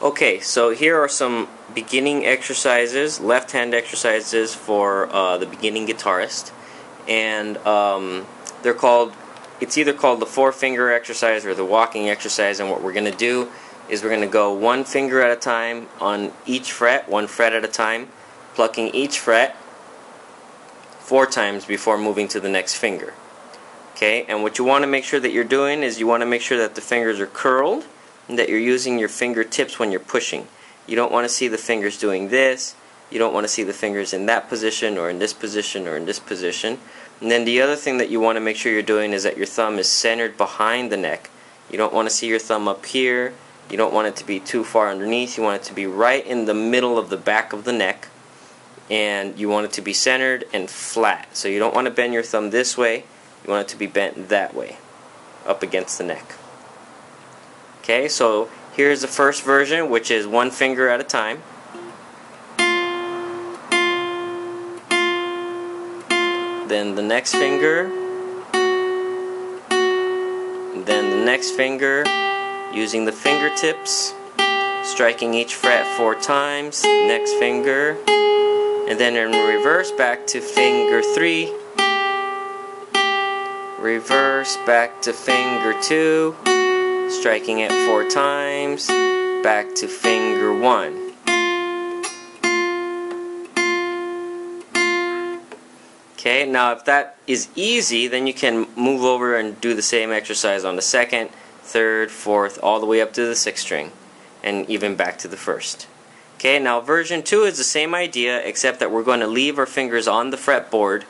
Okay, so here are some beginning exercises, left-hand exercises for the beginning guitarist, and it's either called the four-finger exercise or the walking exercise. And what we're going to do is we're going to go one finger at a time on each fret, one fret at a time, plucking each fret 4 times before moving to the next finger. Okay, and what you want to make sure that you're doing is you want to make sure that the fingers are curled and that you're using your fingertips when you're pushing. You don't want to see the fingers doing this. You don't want to see the fingers in that position or in this position or in this position. And then the other thing that you want to make sure you're doing is that your thumb is centered behind the neck. You don't want to see your thumb up here. You don't want it to be too far underneath. You want it to be right in the middle of the back of the neck. And you want it to be centered and flat. So you don't want to bend your thumb this way. You want it to be bent that way, up against the neck. Okay, so here's the first version, which is one finger at a time. Then the next finger. Then the next finger, using the fingertips, striking each fret 4 times. Next finger. And then in reverse, back to finger 3. Reverse, back to finger 2. Striking it 4 times, back to finger 1. Okay, now if that is easy, then you can move over and do the same exercise on the 2nd, 3rd, 4th, all the way up to the 6th string, and even back to the 1st. Okay, now version 2 is the same idea, except that we're going to leave our fingers on the fretboard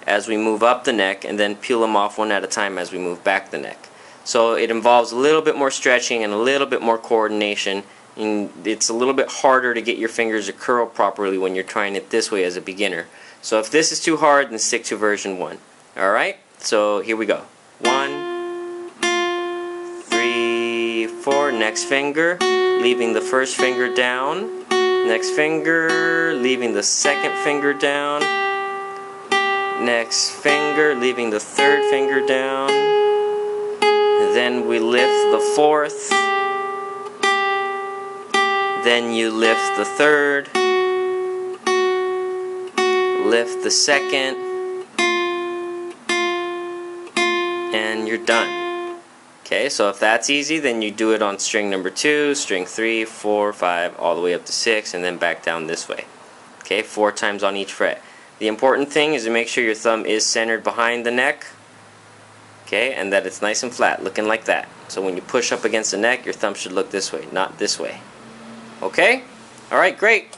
as we move up the neck, and then peel them off one at a time as we move back the neck. So it involves a little bit more stretching and a little bit more coordination, and it's a little bit harder to get your fingers to curl properly when you're trying it this way as a beginner. So if this is too hard, then stick to version 1. Alright, so here we go. 1, 3, 4, next finger, leaving the first finger down, next finger, leaving the second finger down, next finger, leaving the third finger down. Then we lift the 4th. Then you lift the 3rd. Lift the 2nd. And you're done. Okay, so if that's easy, then you do it on string number 2, string 3, 4, 5, all the way up to 6, and then back down this way. Okay, 4 times on each fret. The important thing is to make sure your thumb is centered behind the neck. Okay, and that it's nice and flat, looking like that. So when you push up against the neck, your thumb should look this way, not this way. Okay? Alright, great.